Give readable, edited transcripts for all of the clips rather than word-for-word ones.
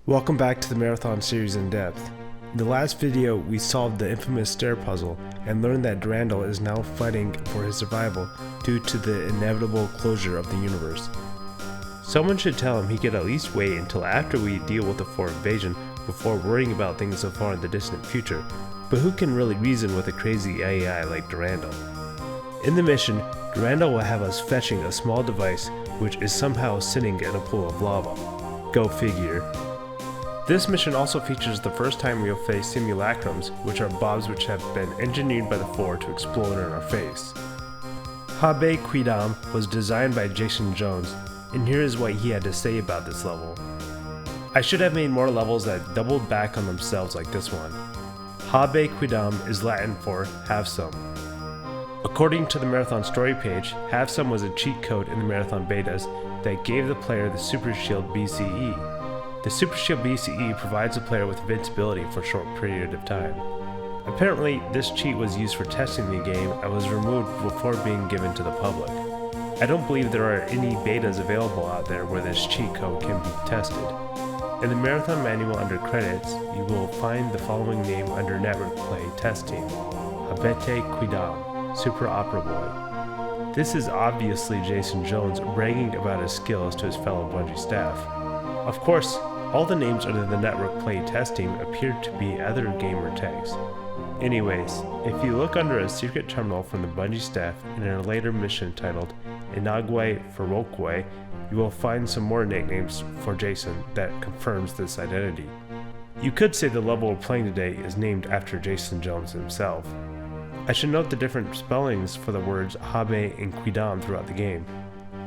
Welcome back to the Marathon series in depth. In the last video, we solved the infamous stair puzzle and learned that Durandal is now fighting for his survival due to the inevitable closure of the universe. Someone should tell him he could at least wait until after we deal with the 4 invasion before worrying about things so far in the distant future, but who can really reason with a crazy AI like Durandal? In the mission, Durandal will have us fetching a small device which is somehow sitting in a pool of lava. Go figure. This mission also features the first time we'll face simulacrums, which are bobs which have been engineered by the 4 to explode in our face. Habe Quiddam was designed by Jason Jones, and here is what he had to say about this level. I should have made more levels that doubled back on themselves like this one. Habe Quiddam is Latin for have some. According to the Marathon story page, have some was a cheat code in the Marathon betas that gave the player the Super Shield BCE. The Super Shield BCE provides the player with invincibility for a short period of time. Apparently, this cheat was used for testing the game and was removed before being given to the public. I don't believe there are any betas available out there where this cheat code can be tested. In the Marathon manual under credits, you will find the following name under Network Play Testing: Habe Quiddam, Super Opera Boy. This is obviously Jason Jones bragging about his skills to his fellow Bungie staff. Of course, all the names under the Network Play Test team appear to be other gamer tags. Anyways, if you look under a secret terminal from the Bungie staff in a later mission titled Inagwe Ferokwe, you will find some more nicknames for Jason that confirms this identity. You could say the level we're playing today is named after Jason Jones himself. I should note the different spellings for the words Habe and Quiddam throughout the game.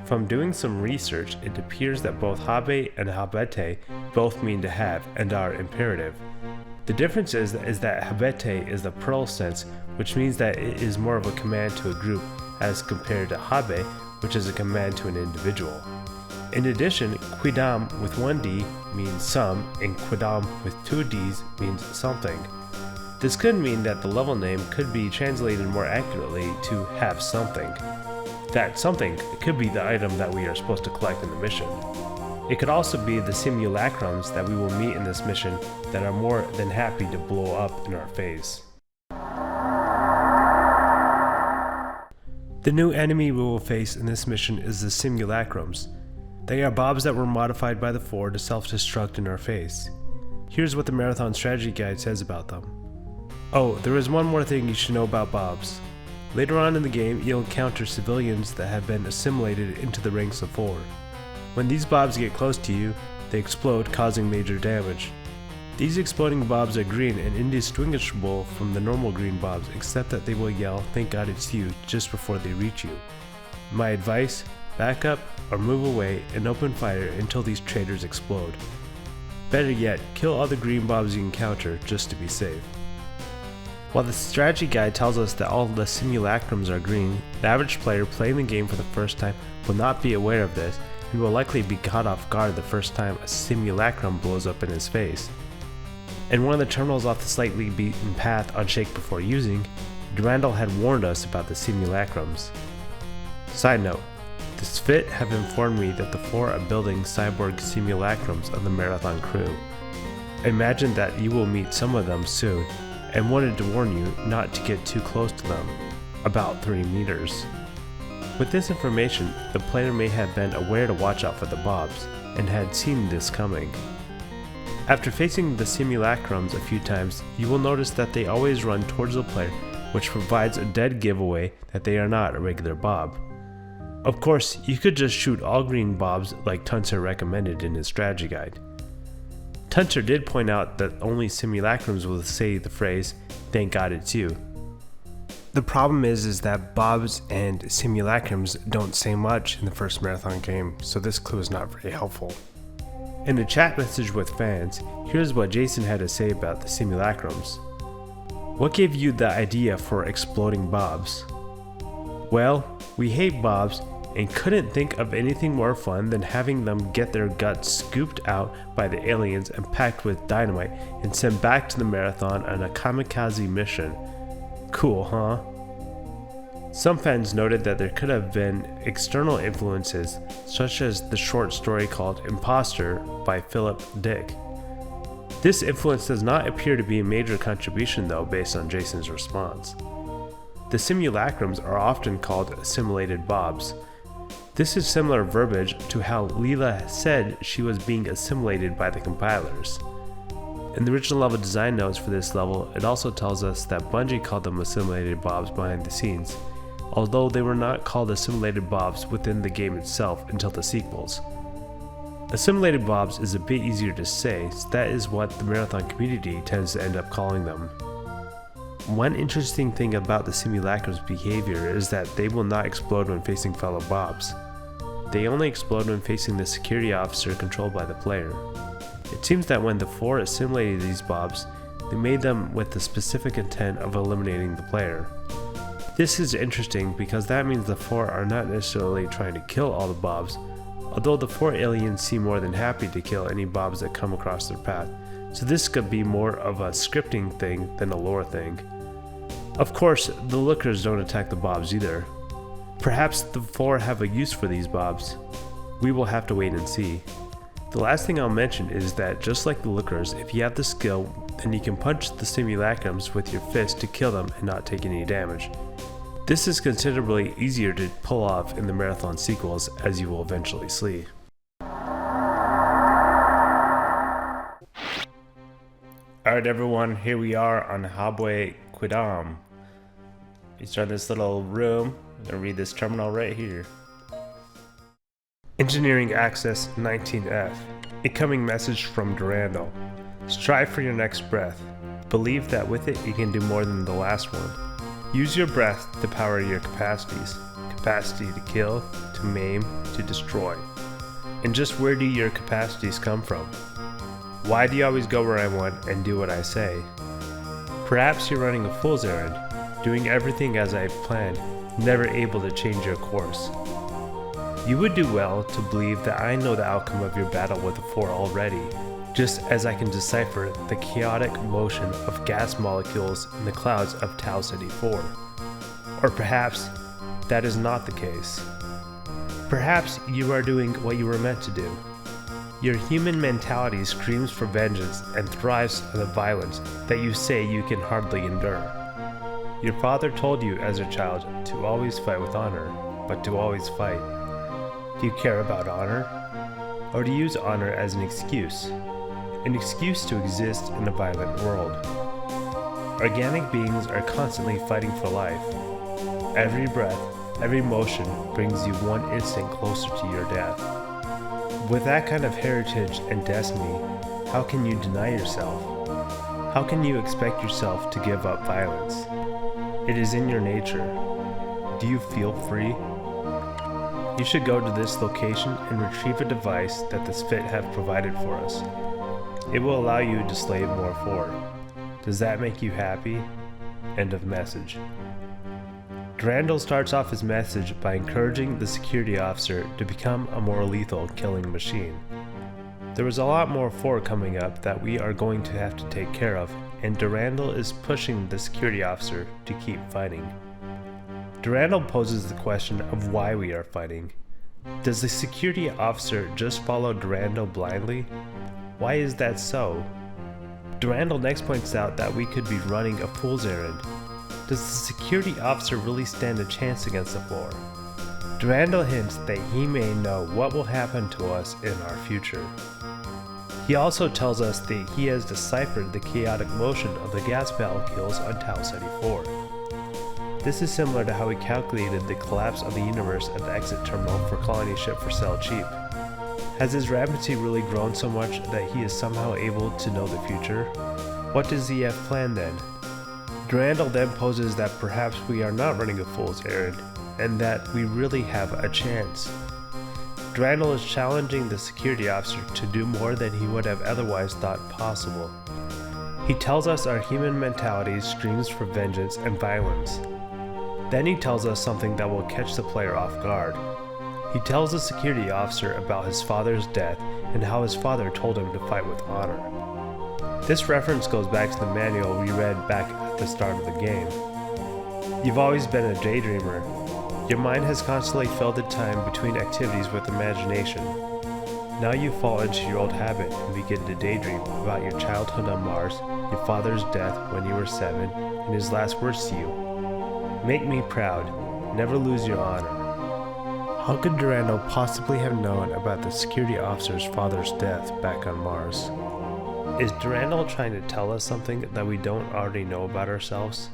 From doing some research, it appears that both Habe and Habete both mean to have and are imperative. The difference is that Habete is the plural sense, which means that it is more of a command to a group as compared to Habe, which is a command to an individual. In addition, Quiddam with 1 D means some, and Quiddam with 2 Ds means something. This could mean that the level name could be translated more accurately to have something. That something could be the item that we are supposed to collect in the mission. It could also be the simulacrums that we will meet in this mission that are more than happy to blow up in our face. The new enemy we will face in this mission is the simulacrums. They are bobs that were modified by the 4 to self-destruct in our face. Here's what the Marathon strategy guide says about them. Oh, there is one more thing you should know about bobs. Later on in the game, you'll encounter civilians that have been assimilated into the ranks of 4. When these bobs get close to you, they explode, causing major damage. These exploding bobs are green and indistinguishable from the normal green bobs, except that they will yell, "Thank God it's you," just before they reach you. My advice: back up or move away and open fire until these traitors explode. Better yet, kill all the green bobs you encounter just to be safe. While the strategy guide tells us that all the simulacrums are green, the average player playing the game for the first time will not be aware of this and will likely be caught off guard the first time a simulacrum blows up in his face. In one of the terminals off the slightly beaten path on Shake Before Using, Durandal had warned us about the simulacrums. Side note, the Svit have informed me that the 4 are building cyborg simulacrums of the Marathon crew. Imagine that you will meet some of them soon, and wanted to warn you not to get too close to them, about 3 meters. With this information, the player may have been aware to watch out for the bobs, and had seen this coming. After facing the simulacrums a few times, you will notice that they always run towards the player, which provides a dead giveaway that they are not a regular bob. Of course, you could just shoot all green bobs like Tuncer recommended in his strategy guide. Tuncer did point out that only simulacrums will say the phrase, "Thank God it's you." The problem is that bobs and simulacrums don't say much in the first Marathon game, so this clue is not very helpful. In a chat message with fans, here's what Jason had to say about the simulacrums. What gave you the idea for exploding bobs? Well, we hate bobs and couldn't think of anything more fun than having them get their guts scooped out by the aliens and packed with dynamite and sent back to the Marathon on a kamikaze mission. Cool, huh? Some fans noted that there could have been external influences, such as the short story called Imposter by Philip Dick. This influence does not appear to be a major contribution though based on Jason's response. The simulacrums are often called simulated bobs. This is similar verbiage to how Leela said she was being assimilated by the compilers. In the original level design notes for this level, it also tells us that Bungie called them assimilated bobs behind the scenes, although they were not called assimilated bobs within the game itself until the sequels. Assimilated bobs is a bit easier to say, so that is what the Marathon community tends to end up calling them. One interesting thing about the simulacrum's behavior is that they will not explode when facing fellow bobs. They only explode when facing the security officer controlled by the player. It seems that when the four assimilated these bobs, they made them with the specific intent of eliminating the player. This is interesting because that means the four are not necessarily trying to kill all the bobs, although the four aliens seem more than happy to kill any bobs that come across their path, so this could be more of a scripting thing than a lore thing. Of course, the lookers don't attack the bobs either. Perhaps the four have a use for these bobs. We will have to wait and see. The last thing I'll mention is that just like the lookers, if you have the skill, then you can punch the simulacrums with your fist to kill them and not take any damage. This is considerably easier to pull off in the Marathon sequels, as you will eventually see. Alright everyone, here we are on Habe Quiddam. You start in this little room and read this terminal right here. Engineering Access 19F. Incoming message from Durandal. Strive for your next breath. Believe that with it you can do more than the last one. Use your breath to power your capacities. Capacity to kill, to maim, to destroy. And just where do your capacities come from? Why do you always go where I want and do what I say? Perhaps you're running a fool's errand, doing everything as I've planned, never able to change your course. You would do well to believe that I know the outcome of your battle with the four already, just as I can decipher the chaotic motion of gas molecules in the clouds of Tau City 4. Or perhaps that is not the case. Perhaps you are doing what you were meant to do. Your human mentality screams for vengeance and thrives on the violence that you say you can hardly endure. Your father told you as a child to always fight with honor, but to always fight. Do you care about honor? Or do you use honor as an excuse? An excuse to exist in a violent world. Organic beings are constantly fighting for life. Every breath, every motion brings you one instant closer to your death. With that kind of heritage and destiny, how can you deny yourself? How can you expect yourself to give up violence? It is in your nature. Do you feel free? You should go to this location and retrieve a device that the Spit have provided for us. It will allow you to slay more for. Does that make you happy? End of message. Durandal starts off his message by encouraging the security officer to become a more lethal killing machine. There is a lot more 4 coming up that we are going to have to take care of, and Durandal is pushing the security officer to keep fighting. Durandal poses the question of why we are fighting. Does the security officer just follow Durandal blindly? Why is that so? Durandal next points out that we could be running a fool's errand. Does the security officer really stand a chance against the 4? Durandal hints that he may know what will happen to us in our future. He also tells us that he has deciphered the chaotic motion of the gas molecules on Tau City 4. This is similar to how he calculated the collapse of the universe at the exit terminal for colony ship for Sell Cheap. Has his rampancy really grown so much that he is somehow able to know the future? What does he have planned then? Durandal then poses that perhaps we are not running a fool's errand, and that we really have a chance. Durandal is challenging the security officer to do more than he would have otherwise thought possible. He tells us our human mentality screams for vengeance and violence. Then he tells us something that will catch the player off guard. He tells the security officer about his father's death and how his father told him to fight with honor. This reference goes back to the manual we read back at the start of the game. You've always been a daydreamer. Your mind has constantly filled the time between activities with imagination. Now you fall into your old habit and begin to daydream about your childhood on Mars, your father's death when you were 7, and his last words to you. Make me proud. Never lose your honor. How could Durandal possibly have known about the security officer's father's death back on Mars? Is Durandal trying to tell us something that we don't already know about ourselves?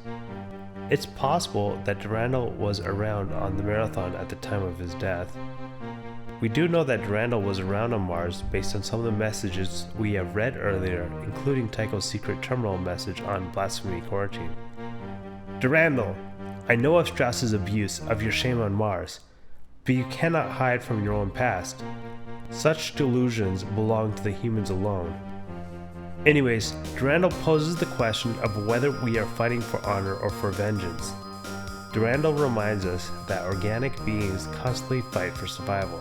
It's possible that Durandal was around on the Marathon at the time of his death. We do know that Durandal was around on Mars based on some of the messages we have read earlier, including Tycho's secret terminal message on Blasphemy Quarantine. Durandal, I know of Strauss's abuse of your shame on Mars, but you cannot hide from your own past. Such delusions belong to the humans alone. Anyways, Durandal poses the question of whether we are fighting for honor or for vengeance. Durandal reminds us that organic beings constantly fight for survival.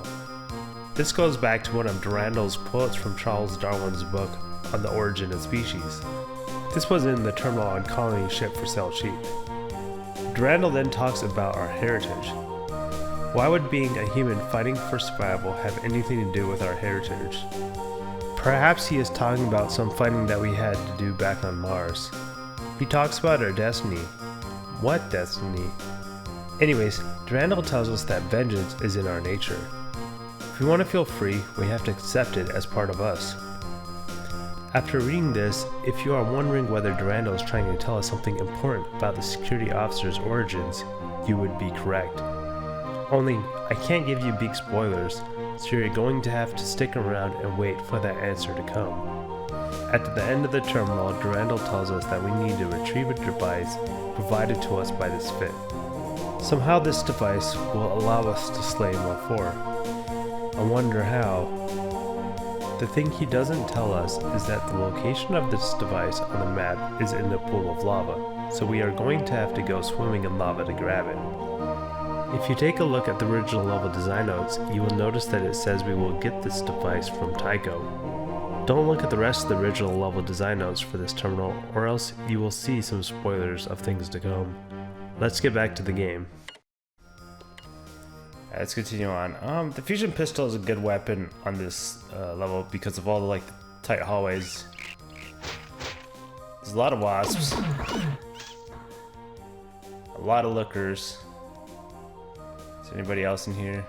This goes back to one of Durandal's quotes from Charles Darwin's book on the origin of species. This was in the terminal on Colony Ship for Sale Cheap. Durandal then talks about our heritage. Why would being a human fighting for survival have anything to do with our heritage? Perhaps he is talking about some fighting that we had to do back on Mars. He talks about our destiny. What destiny? Anyways, Durandal tells us that vengeance is in our nature. If we want to feel free, we have to accept it as part of us. After reading this, if you are wondering whether Durandal is trying to tell us something important about the security officer's origins, you would be correct. Only, I can't give you big spoilers, so you're going to have to stick around and wait for that answer to come. At the end of the terminal, Durandal tells us that we need to retrieve a device provided to us by this fit. Somehow this device will allow us to slay More-4. I wonder how. The thing he doesn't tell us is that the location of this device on the map is in a pool of lava, so we are going to have to go swimming in lava to grab it. If you take a look at the original level design notes, you will notice that it says we will get this device from Tycho. Don't look at the rest of the original level design notes for this terminal, or else you will see some spoilers of things to come. Let's get back to the game. Let's continue on. The fusion pistol is a good weapon on this level because of all the tight hallways. There's a lot of wasps, a lot of lookers. Is there anybody else in here?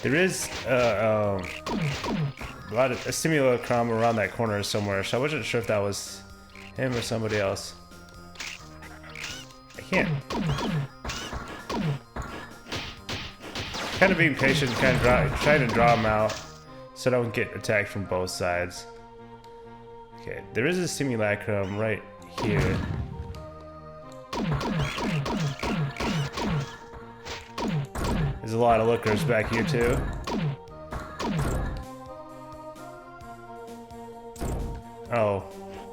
There is a simulacrum around that corner somewhere, so I wasn't sure if that was him or somebody else. I can't. Kind of being patient, trying to draw him out so I don't get attacked from both sides. Okay, there is a simulacrum right here. There's a lot of lookers back here too. Oh,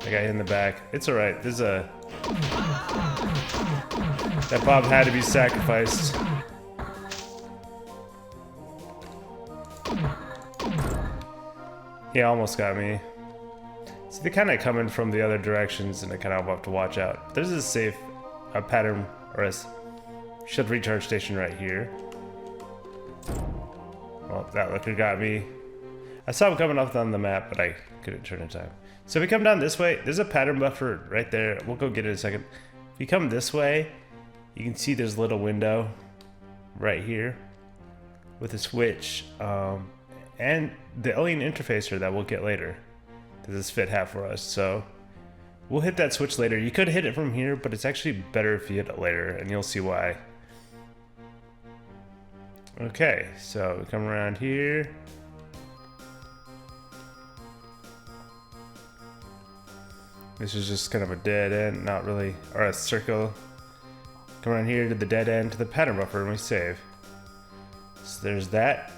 I got hit in the back. It's alright. There's a... That Bob had to be sacrificed. He almost got me. See, they're kind of coming from the other directions and I kind of have to watch out. There's a safe pattern or a shield recharge station right here. Well, that looker got me. I saw him coming up on the map, but I couldn't turn in time. So if we come down this way, there's a pattern buffer right there. We'll go get it in a second. If you come this way, you can see there's a little window right here with a switch and the alien interfacer that we'll get later that this fit have for us. So we'll hit that switch later. You could hit it from here, but it's actually better if you hit it later, and you'll see why. Okay, so we come around here. This is just kind of a dead end, not really, or a circle. Come around here to the dead end, to the pattern buffer, and we save. So there's that.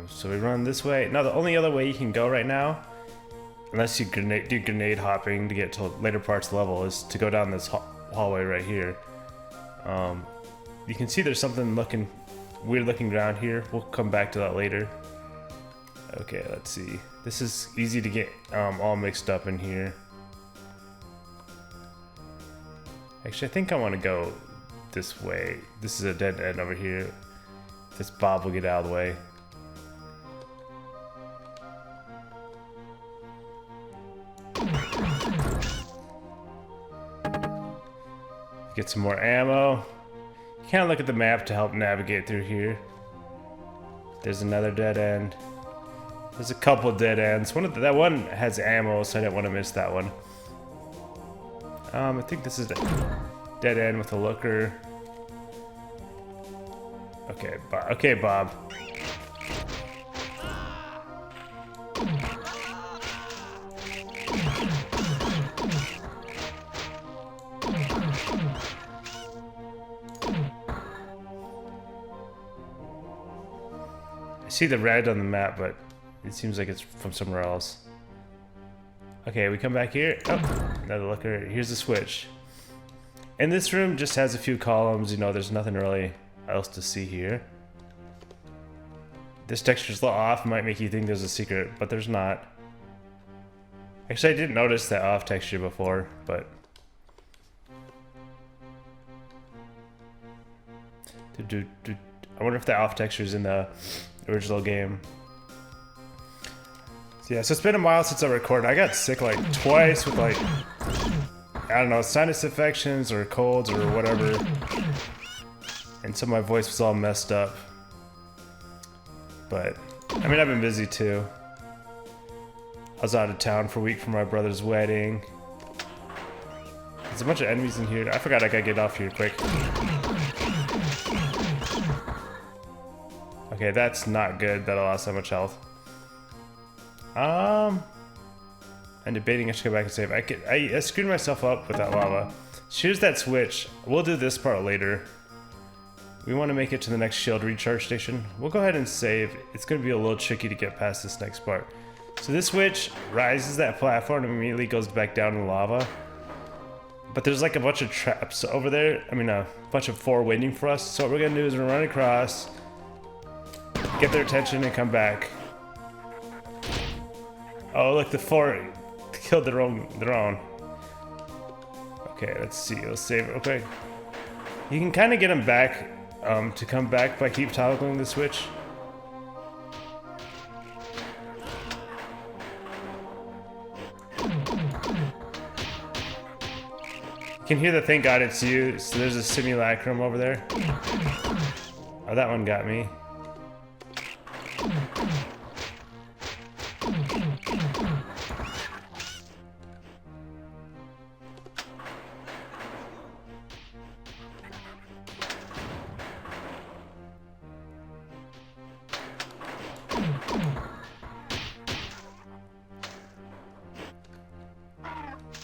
So we run this way. Now the only other way you can go right now, unless you do grenade hopping to get to later parts of the level, is to go down this hallway right here. You can see there's something weird looking around here. We'll come back to that later. Okay, let's see. This is easy to get all mixed up in here. Actually, I think I want to go this way. This is a dead end over here. This Bob will get out of the way. Get some more ammo. You kind of look at the map to help navigate through here. There's another dead end. There's a couple dead ends. That one has ammo, so I didn't want to miss that one. I think this is the dead end with a looker. Okay, okay, Bob. I see the red on the map, but it seems like it's from somewhere else. Okay, we come back here. Oh, another looker. Here's the switch. And this room just has a few columns. You know, there's nothing really else to see here. This texture's a little off. Might make you think there's a secret, but there's not. Actually, I didn't notice that off texture before, but... I wonder if the off texture is in the original game. So yeah, so it's been a while since I recorded. I got sick like twice with like, I don't know, sinus infections or colds or whatever. And so my voice was all messed up. But, I mean, I've been busy too. I was out of town for a week for my brother's wedding. There's a bunch of enemies in here. I forgot I gotta get off here quick. Okay, that's not good that I lost that much health. I'm debating I should go back and save. I screwed myself up with that lava. So here's that switch. We'll do this part later. We want to make it to the next shield recharge station. We'll go ahead and save. It's going to be a little tricky to get past this next part. So this switch rises that platform and immediately goes back down in the lava. But there's like a bunch of traps over there. I mean, a bunch of four waiting for us. So what we're going to do is we're going to run across, get their attention, and come back. Oh, look, the four killed their own. Okay, let's see. Let's save it real quick. You can kind of get them back to come back by keep toggling the switch. You can hear the thank God it's you. So there's a simulacrum over there. Oh, that one got me.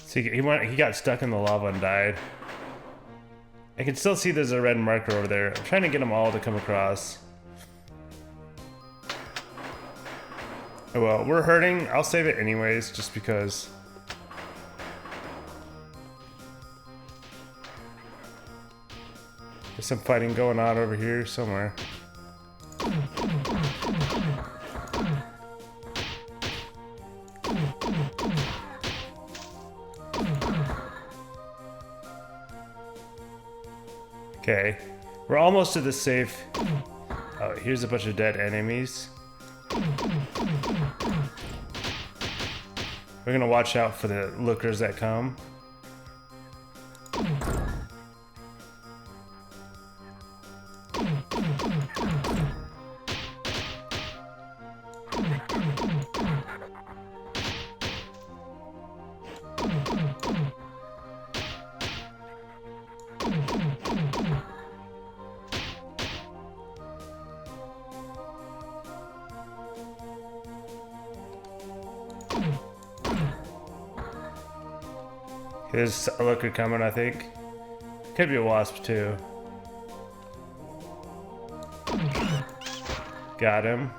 So he got stuck in the lava and died. I can still see there's a red marker over there. I'm trying to get them all to come across. Oh well, we're hurting. I'll save it anyways, just because. There's some fighting going on over here somewhere. Okay, we're almost to the safe. Oh, here's a bunch of dead enemies. We're gonna watch out for the lookers that come. There's a looker coming, I think. Could be a wasp too. Got him.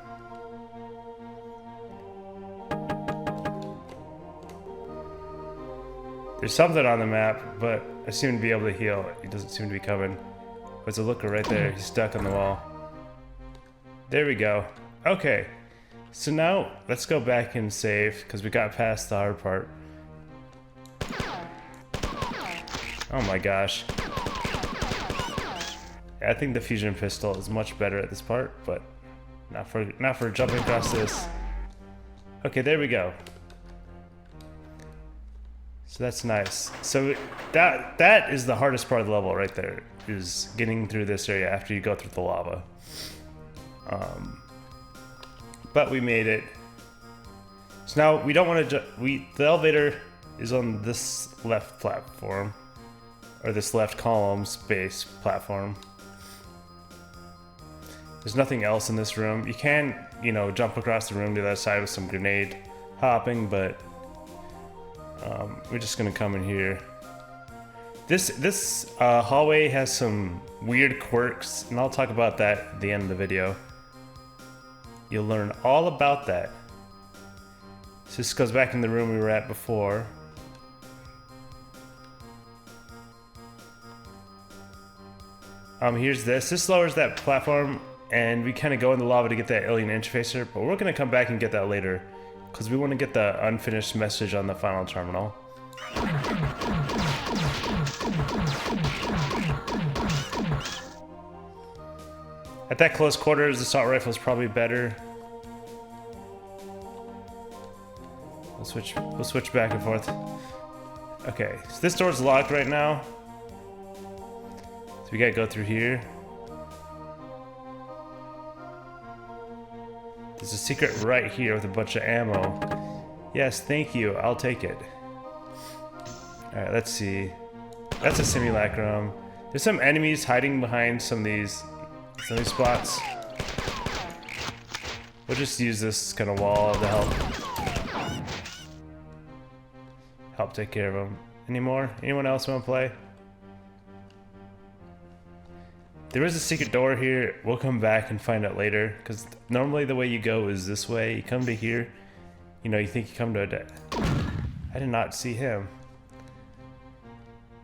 There's something on the map, but I seem to be able to heal. He doesn't seem to be coming. There's a looker right there. He's stuck on the wall. There we go. Okay. So now let's go back and save because we got past the hard part. Oh my gosh. I think the fusion pistol is much better at this part, but not for jumping across this. Okay, there we go. So that's nice. So that is the hardest part of the level right there, is getting through this area after you go through the lava. But we made it. So now we don't want to the elevator is on this left platform, or this left column space platform. There's nothing else in this room. You can, you know, jump across the room to the other side with some grenade hopping, but we're just gonna come in here. This hallway has some weird quirks, and I'll talk about that at the end of the video. You'll learn all about that. So this goes back in the room we were at before. Here's this. This lowers that platform, and we kind of go in the lava to get that alien interfacer, but we're gonna come back and get that later, because we want to get the unfinished message on the final terminal. At that close quarters, the assault rifle is probably better. We'll switch back and forth. Okay, so this door's locked right now. So we gotta go through here. There's a secret right here with a bunch of ammo. Yes, thank you, I'll take it. Alright, let's see. That's a simulacrum. There's some enemies hiding behind some of these spots. We'll just use this kind of wall to help take care of them. Anyone else want to play? There is a secret door here. We'll come back and find out later, because normally the way you go is this way. You come to here, you know, you think you come to I did not see him.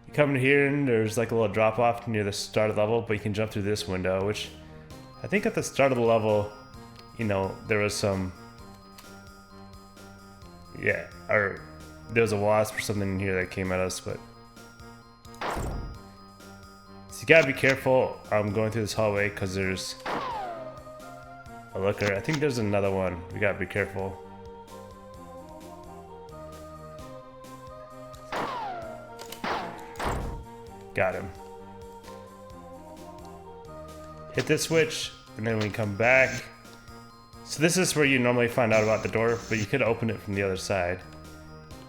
You come to here and there's like a little drop off near the start of the level, but you can jump through this window, which I think at the start of the level, you know, there was some, yeah, or there was a wasp or something in here that came at us, but so you gotta be careful going through this hallway, because there's a looker. I think there's another one. We gotta be careful. Got him. Hit this switch, and then we come back. So this is where you normally find out about the door, but you could open it from the other side.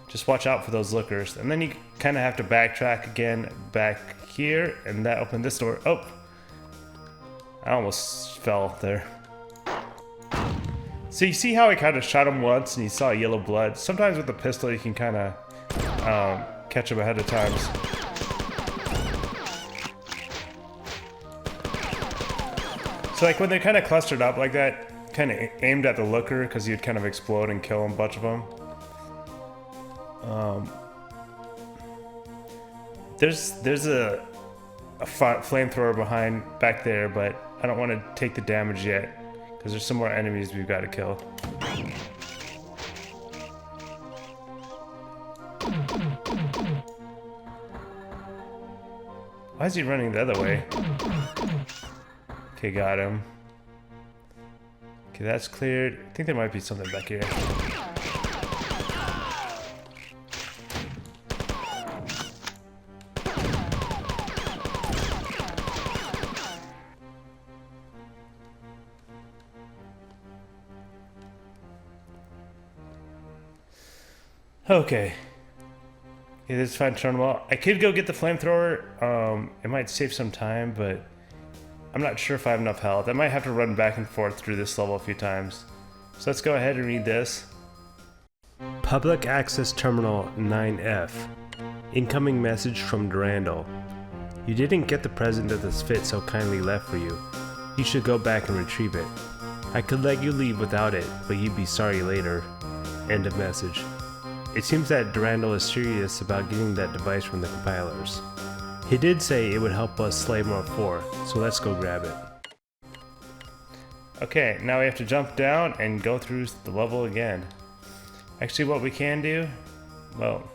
Just watch out for those lookers. And then you kind of have to backtrack again back here, and that opened this door. Oh! I almost fell there. So you see how I kind of shot him once and you saw yellow blood? Sometimes with the pistol you can kind of catch him ahead of time. So like when they're kind of clustered up like that, kind of aimed at the looker, because you'd kind of explode and kill a bunch of them. There's a flamethrower behind back there, but I don't want to take the damage yet, because there's some more enemies we've got to kill. Why is he running the other way? Okay, got him. Okay, that's cleared. I think there might be something back here. Okay. Yeah, this is fine. Turn them all. I could go get the flamethrower. It might save some time, but I'm not sure if I have enough health. I might have to run back and forth through this level a few times. So let's go ahead and read this. Public Access Terminal 9F. Incoming message from Durandal. You didn't get the present that this fit so kindly left for you. You should go back and retrieve it. I could let you leave without it, but you'd be sorry later. End of message. It seems that Durandal is serious about getting that device from the compilers. He did say it would help us slay more 4, so let's go grab it. Okay, now we have to jump down and go through the level again. Actually, what we can do, well,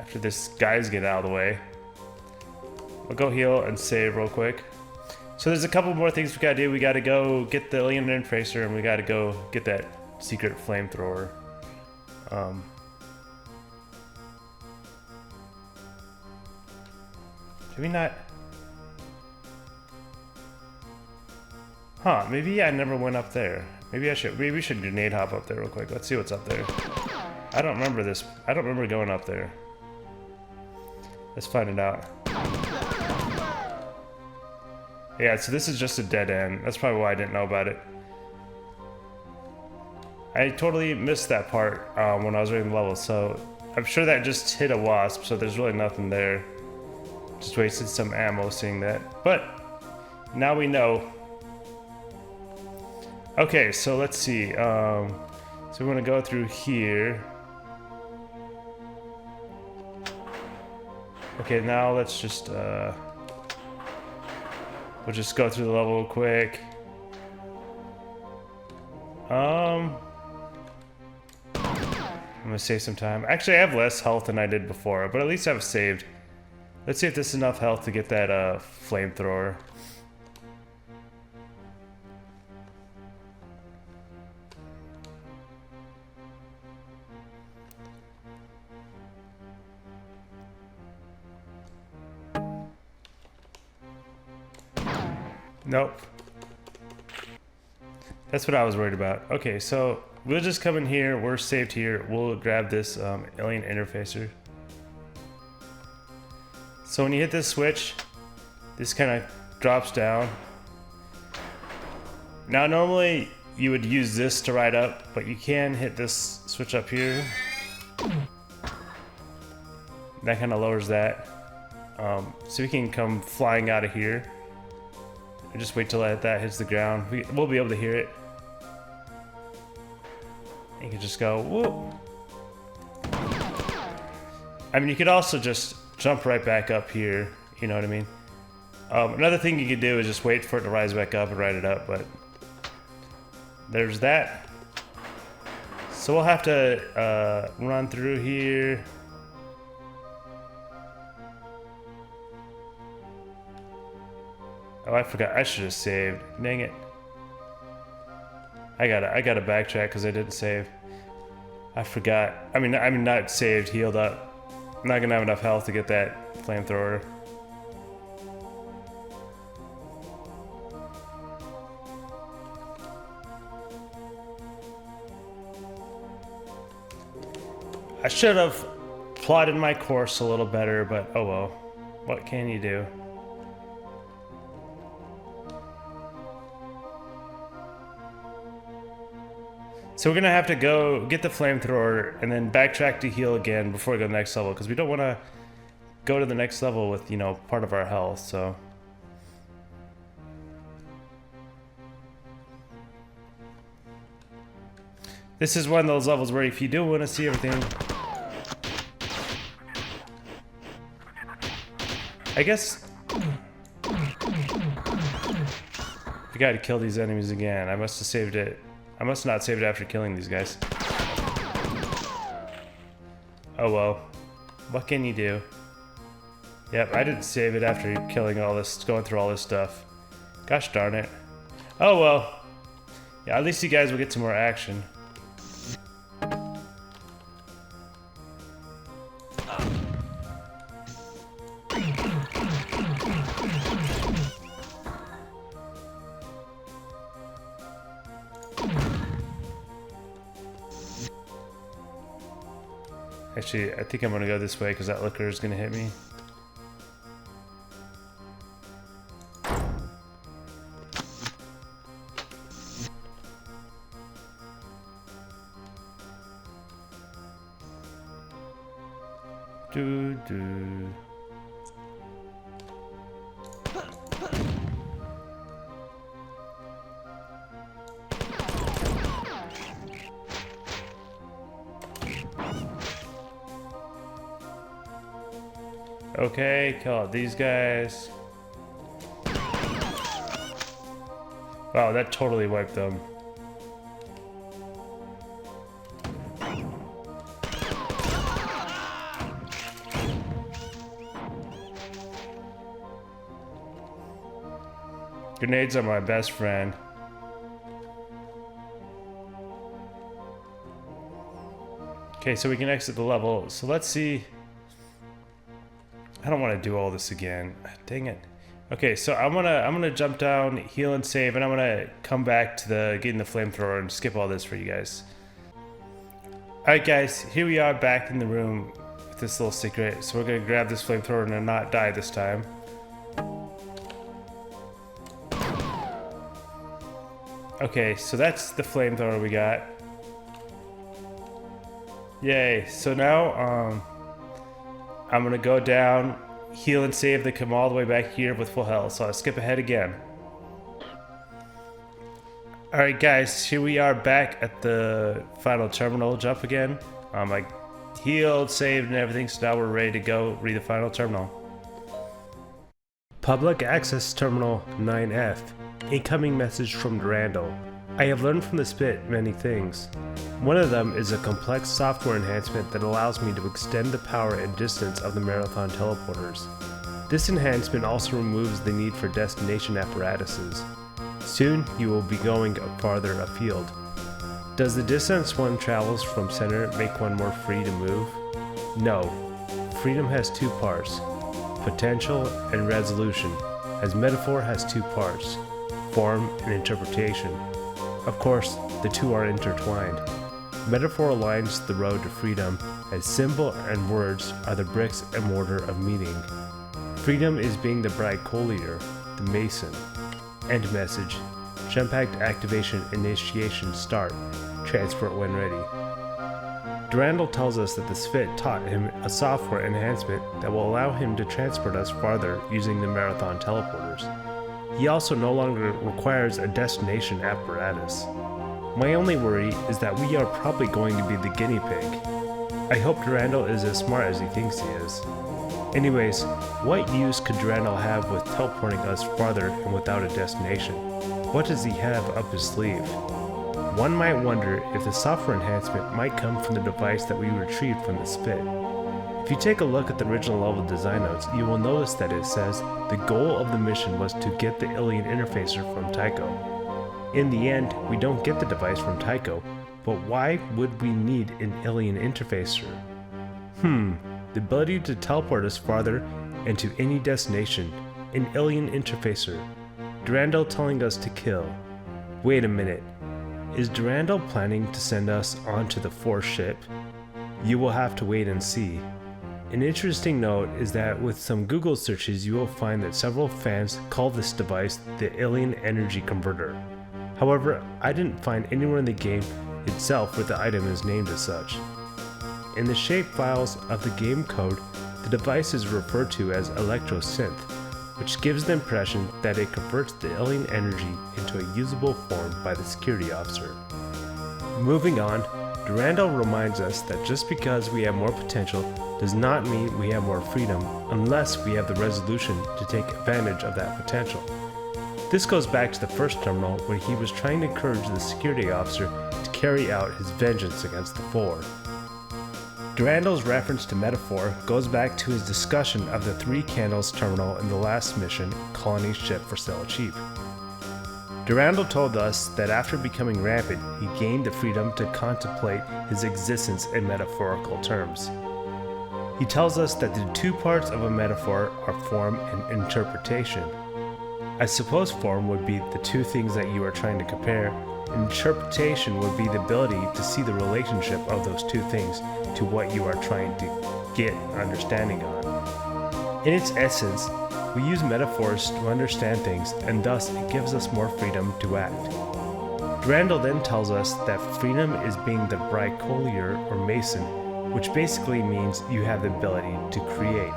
after this guys get out of the way, I'll go heal and save real quick. So there's a couple more things we gotta do. We gotta go get the alien interfacer, and we gotta go get that secret flamethrower. Should we not? Huh, maybe I never went up there. Maybe we should grenade hop up there real quick. Let's see what's up there. I don't remember this. I don't remember going up there. Let's find it out. Yeah, so this is just a dead end. That's probably why I didn't know about it. I totally missed that part when I was reading the level, so I'm sure that just hit a wasp, so there's really nothing there. Just wasted some ammo seeing that. But now we know. Okay, so let's see. So we're gonna go through here. Okay, now let's just we'll just go through the level real quick. I'm gonna save some time. Actually, I have less health than I did before, but at least I've saved. Let's see if this is enough health to get that flamethrower. Nope. That's what I was worried about. Okay, so we'll just come in here. We're saved here. We'll grab this alien interfacer. So when you hit this switch, this kind of drops down. Now normally you would use this to ride up, but you can hit this switch up here. That kind of lowers that. So we can come flying out of here. Just wait till that hits the ground. We'll be able to hear it. You can just go, whoop. I mean, you could also just jump right back up here. You know what I mean? Another thing you could do is just wait for it to rise back up and ride it up, but there's that. So we'll have to run through here. Oh, I forgot. I should have saved. Dang it. I gotta backtrack because I didn't save. I forgot. I mean not saved, healed up. I'm not gonna have enough health to get that flamethrower. I should have plotted my course a little better, but oh well. What can you do? So we're gonna have to go get the flamethrower and then backtrack to heal again before we go to the next level, because we don't want to go to the next level with, you know, part of our health. So this is one of those levels where if you do want to see everything, I guess we gotta kill these enemies again. I must have saved it. I must not save it after killing these guys. Oh well. What can you do? Yep, I didn't save it after killing all this, going through all this stuff. Gosh darn it. Oh well. Yeah, at least you guys will get some more action. Actually, I think I'm gonna go this way because that looker is gonna hit me. Doo. Okay, kill out these guys. Wow, that totally wiped them. Grenades are my best friend. Okay, so we can exit the level. So let's see. I don't want to do all this again. Dang it. Okay, so I'm gonna jump down, heal and save, and I'm gonna come back to the getting the flamethrower and skip all this for you guys. Alright guys, here we are back in the room with this little secret. So we're gonna grab this flamethrower and not die this time. Okay, so that's the flamethrower we got. Yay, so now I'm gonna go down, heal and save, then come all the way back here with full health. So I'll skip ahead again. Alright guys, here we are back at the final terminal jump again. I healed, saved, and everything, so now we're ready to go read the final terminal. Public Access Terminal 9F. Incoming message from Durandal. I have learned from this bit many things. One of them is a complex software enhancement that allows me to extend the power and distance of the Marathon teleporters. This enhancement also removes the need for destination apparatuses. Soon you will be going farther afield. Does the distance one travels from center make one more free to move? No. Freedom has two parts, potential and resolution, as metaphor has two parts, form and interpretation. Of course, the two are intertwined. Metaphor aligns the road to freedom, as symbol and words are the bricks and mortar of meaning. Freedom is being the bright courier, the mason. End message. Jump-packed activation initiation start. Transport when ready. Durandal tells us that the Spit taught him a software enhancement that will allow him to transport us farther using the Marathon teleporters. He also no longer requires a destination apparatus. My only worry is that we are probably going to be the guinea pig. I hope Durandal is as smart as he thinks he is. Anyways, what use could Durandal have with teleporting us farther and without a destination? What does he have up his sleeve? One might wonder if the software enhancement might come from the device that we retrieved from the Spit. If you take a look at the original level design notes, you will notice that it says the goal of the mission was to get the alien interfacer from Tycho. In the end, we don't get the device from Tycho, but why would we need an alien interfacer? The ability to teleport us farther and to any destination, an alien interfacer. Durandal telling us to kill. Wait a minute, is Durandal planning to send us onto the Force ship? You will have to wait and see. An interesting note is that with some Google searches you will find that several fans call this device the Alien Energy Converter. However, I didn't find anywhere in the game itself where the item is named as such. In the shape files of the game code, the device is referred to as ElectroSynth, which gives the impression that it converts the alien energy into a usable form by the security officer. Moving on, Durandal reminds us that just because we have more potential does not mean we have more freedom unless we have the resolution to take advantage of that potential. This goes back to the first terminal when he was trying to encourage the security officer to carry out his vengeance against the Four. Durandal's reference to metaphor goes back to his discussion of the Three Candles terminal in the last mission, Colony's Ship for Sale Cheap. Durandal told us that after becoming rampant, he gained the freedom to contemplate his existence in metaphorical terms. He tells us that the two parts of a metaphor are form and interpretation. I suppose form would be the two things that you are trying to compare, and interpretation would be the ability to see the relationship of those two things to what you are trying to get understanding on. In its essence, we use metaphors to understand things, and thus it gives us more freedom to act. Durandal then tells us that freedom is being the bright collier or mason, which basically means you have the ability to create.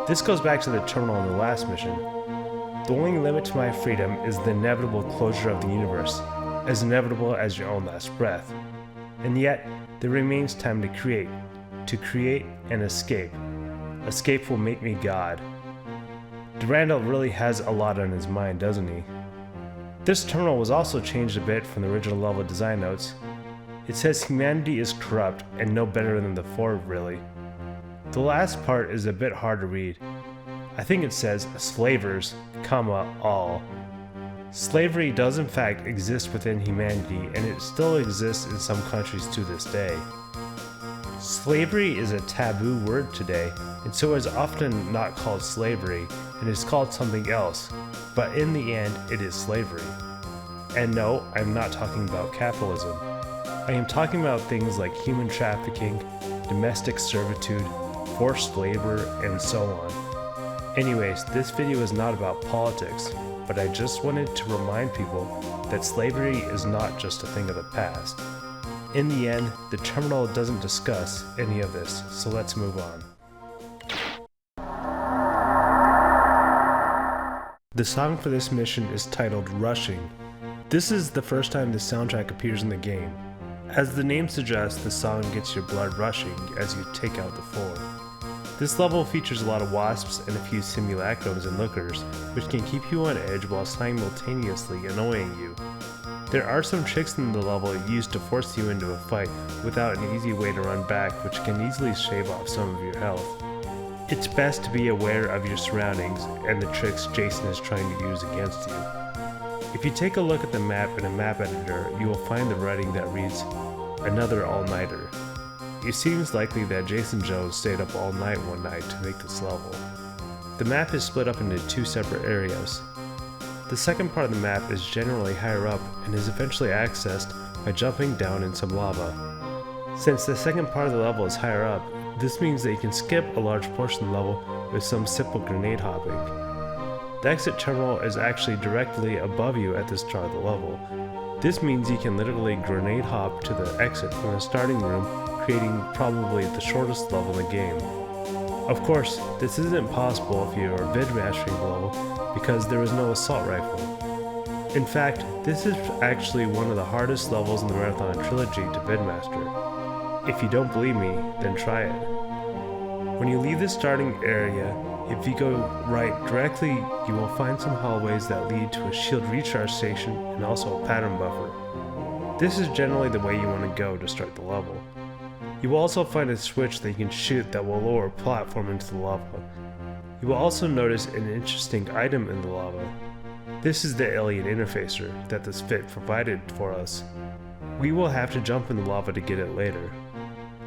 This goes back to the terminal in the last mission. The only limit to my freedom is the inevitable closure of the universe, as inevitable as your own last breath. And yet, there remains time to create and escape. Escape will make me God. Durandal really has a lot on his mind, doesn't he? This terminal was also changed a bit from the original level design notes. It says humanity is corrupt and no better than the Four, really. The last part is a bit hard to read. I think it says slavers, all. Slavery does in fact exist within humanity, and it still exists in some countries to this day. Slavery is a taboo word today, and so is often not called slavery, and is called something else, but in the end it is slavery. And no, I'm not talking about capitalism. I am talking about things like human trafficking, domestic servitude, forced labor, and so on. Anyways, this video is not about politics, but I just wanted to remind people that slavery is not just a thing of the past. In the end, the terminal doesn't discuss any of this, so let's move on. The song for this mission is titled Rushing. This is the first time the soundtrack appears in the game. As the name suggests, the song gets your blood rushing as you take out the four. This level features a lot of wasps and a few simulacrums and lookers, which can keep you on edge while simultaneously annoying you. There are some tricks in the level used to force you into a fight without an easy way to run back, which can easily shave off some of your health. It's best to be aware of your surroundings and the tricks Jason is trying to use against you. If you take a look at the map in a map editor, you will find the writing that reads, "Another all-nighter." It seems likely that Jason Jones stayed up all night one night to make this level. The map is split up into two separate areas. The second part of the map is generally higher up and is eventually accessed by jumping down in some lava. Since the second part of the level is higher up, this means that you can skip a large portion of the level with some simple grenade hopping. The exit terminal is actually directly above you at the start of the level. This means you can literally grenade hop to the exit from the starting room, creating probably the shortest level in the game. Of course, this isn't possible if you are vid mastering the level because there is no assault rifle. In fact, this is actually one of the hardest levels in the Marathon Trilogy to vid master. If you don't believe me, then try it. When you leave the starting area, if you go right directly, you will find some hallways that lead to a shield recharge station and also a pattern buffer. This is generally the way you want to go to start the level. You will also find a switch that you can shoot that will lower a platform into the lava. You will also notice an interesting item in the lava. This is the alien interfacer that this fit provided for us. We will have to jump in the lava to get it later.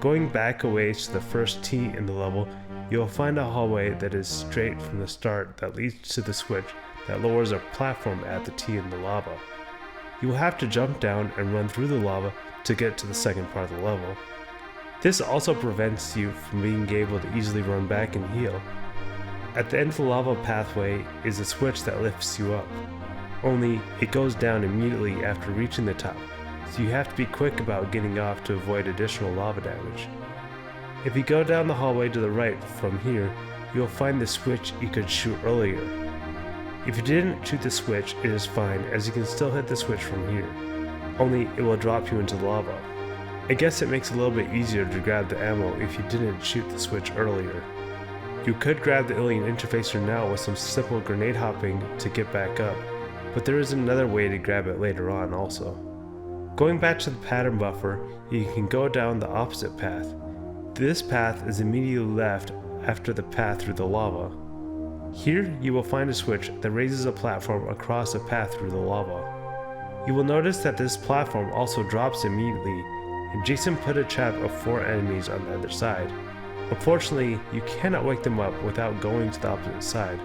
Going back a ways to the first T in the level, you will find a hallway that is straight from the start that leads to the switch that lowers a platform at the T in the lava. You will have to jump down and run through the lava to get to the second part of the level. This also prevents you from being able to easily run back and heal. At the end of the lava pathway is a switch that lifts you up, only it goes down immediately after reaching the top, so you have to be quick about getting off to avoid additional lava damage. If you go down the hallway to the right from here, you will find the switch you could shoot earlier. If you didn't shoot the switch, it is fine, as you can still hit the switch from here, only it will drop you into the lava. I guess it makes it a little bit easier to grab the ammo if you didn't shoot the switch earlier. You could grab the alien interfacer now with some simple grenade hopping to get back up, but there is another way to grab it later on also. Going back to the pattern buffer, you can go down the opposite path. This path is immediately left after the path through the lava. Here you will find a switch that raises a platform across a path through the lava. You will notice that this platform also drops immediately, and Jason put a trap of 4 enemies on the other side. Unfortunately, you cannot wake them up without going to the opposite side.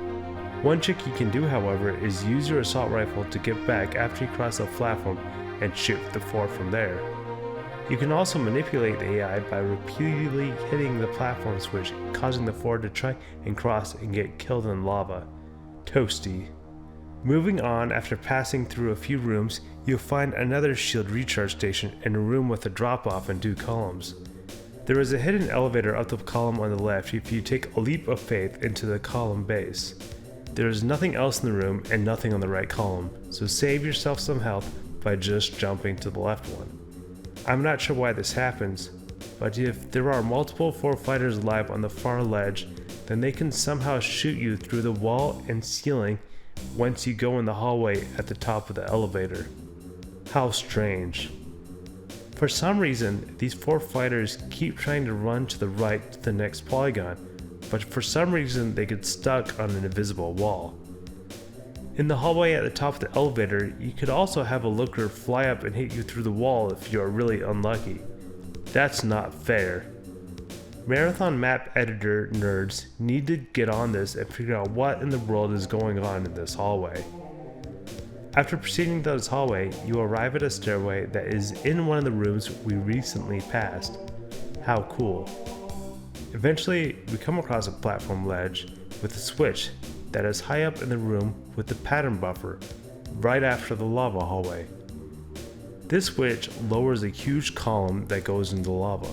One trick you can do, however, is use your assault rifle to get back after you cross the platform and shoot the 4 from there. You can also manipulate the AI by repeatedly hitting the platform switch, causing the 4 to try and cross and get killed in lava. Toasty. Moving on, after passing through a few rooms, you'll find another shield recharge station and a room with a drop-off and 2 columns. There is a hidden elevator up the column on the left if you take a leap of faith into the column base. There is nothing else in the room and nothing on the right column, so save yourself some health by just jumping to the left one. I'm not sure why this happens, but if there are multiple 4 fighters alive on the far ledge, then they can somehow shoot you through the wall and ceiling once you go in the hallway at the top of the elevator. How strange. For some reason, these 4 fighters keep trying to run to the right to the next polygon, but for some reason they get stuck on an invisible wall. In the hallway at the top of the elevator, you could also have a looker fly up and hit you through the wall if you are really unlucky. That's not fair. Marathon map editor nerds need to get on this and figure out what in the world is going on in this hallway. After proceeding down this hallway, you arrive at a stairway that is in one of the rooms we recently passed. How cool. Eventually, we come across a platform ledge with a switch that is high up in the room with the pattern buffer, right after the lava hallway. This switch lowers a huge column that goes into the lava.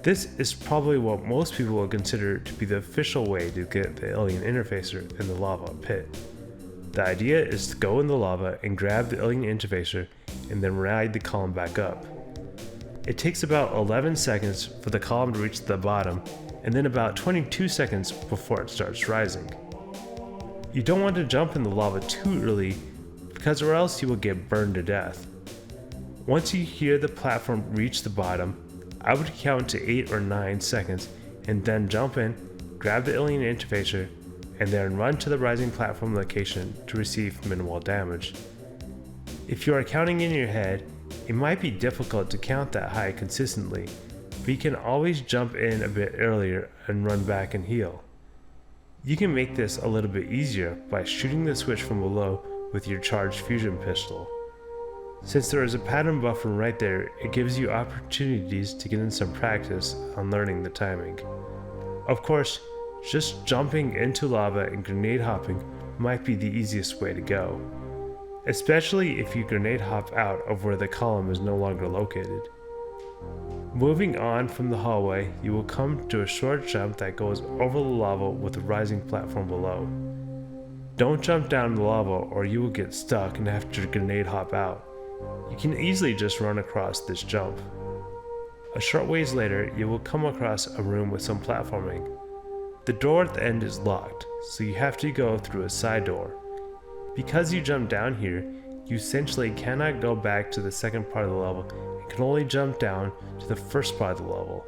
This is probably what most people would consider to be the official way to get the alien interfacer in the lava pit. The idea is to go in the lava and grab the alien interfacer and then ride the column back up. It takes about 11 seconds for the column to reach the bottom, and then about 22 seconds before it starts rising. You don't want to jump in the lava too early, because or else you will get burned to death. Once you hear the platform reach the bottom, I would count to 8 or 9 seconds and then jump in, grab the alien interfacer, and then run to the rising platform location to receive minimal damage. If you are counting in your head, it might be difficult to count that high consistently, but you can always jump in a bit earlier and run back and heal. You can make this a little bit easier by shooting the switch from below with your charged fusion pistol. Since there is a pattern buffer right there, it gives you opportunities to get in some practice on learning the timing. Of course, just jumping into lava and grenade hopping might be the easiest way to go, especially if you grenade hop out of where the column is no longer located. Moving on from the hallway, you will come to a short jump that goes over the lava with a rising platform below. Don't jump down the lava or you will get stuck and have to grenade hop out. You can easily just run across this jump. A short ways later, you will come across a room with some platforming. The door at the end is locked, so you have to go through a side door. Because you jump down here, you essentially cannot go back to the second part of the level and can only jump down to the first part of the level.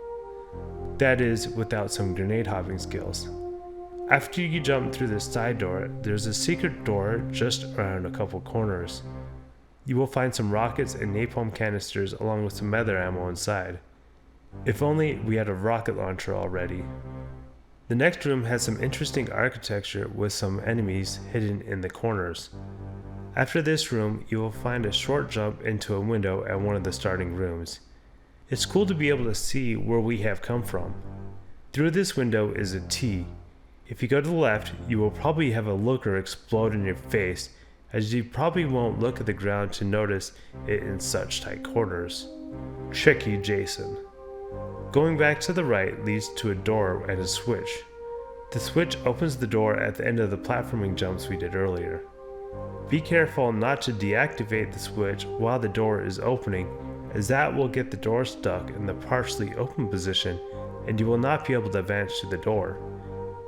That is, without some grenade hopping skills. After you jump through this side door, there's a secret door just around a couple corners. You will find some rockets and napalm canisters along with some other ammo inside. If only we had a rocket launcher already. The next room has some interesting architecture with some enemies hidden in the corners. After this room, you will find a short jump into a window at one of the starting rooms. It's cool to be able to see where we have come from. Through this window is a T. If you go to the left, you will probably have a looker explode in your face, as you probably won't look at the ground to notice it in such tight quarters. Tricky Jason. Going back to the right leads to a door and a switch. The switch opens the door at the end of the platforming jumps we did earlier. Be careful not to deactivate the switch while the door is opening, as that will get the door stuck in the partially open position and you will not be able to advance to the door.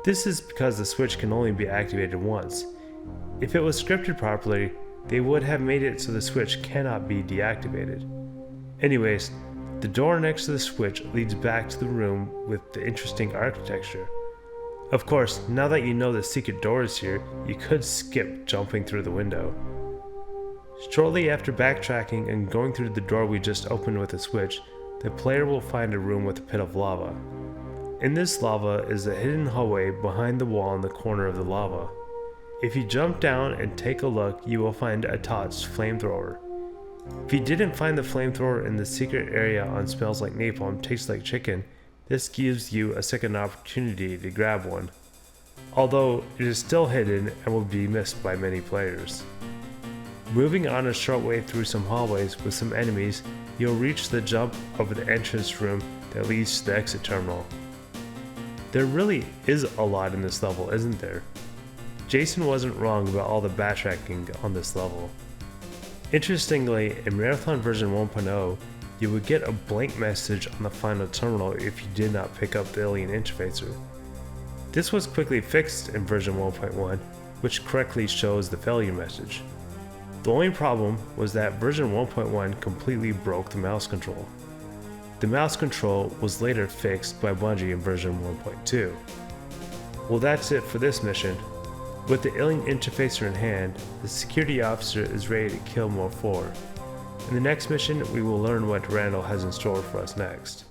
This is because the switch can only be activated once. If it was scripted properly, they would have made it so the switch cannot be deactivated. Anyways, the door next to the switch leads back to the room with the interesting architecture. Of course, now that you know the secret door is here, you could skip jumping through the window. Shortly after backtracking and going through the door we just opened with a switch, the player will find a room with a pit of lava. In this lava is a hidden hallway behind the wall in the corner of the lava. If you jump down and take a look, you will find a Tots flamethrower. If you didn't find the flamethrower in the secret area on Smells Like Napalm, Tastes Like Chicken, this gives you a second opportunity to grab one, although it is still hidden and will be missed by many players. Moving on a short way through some hallways with some enemies, you'll reach the jump over the entrance room that leads to the exit terminal. There really is a lot in this level, isn't there? Jason wasn't wrong about all the backtracking on this level. Interestingly, in Marathon version 1.0, you would get a blank message on the final terminal if you did not pick up the alien interfacer. This was quickly fixed in version 1.1, which correctly shows the failure message. The only problem was that version 1.1 completely broke the mouse control. The mouse control was later fixed by Bungie in version 1.2. Well, that's it for this mission. With the alien interfacer in hand, the security officer is ready to kill more 4. In the next mission, we will learn what Durandal has in store for us next.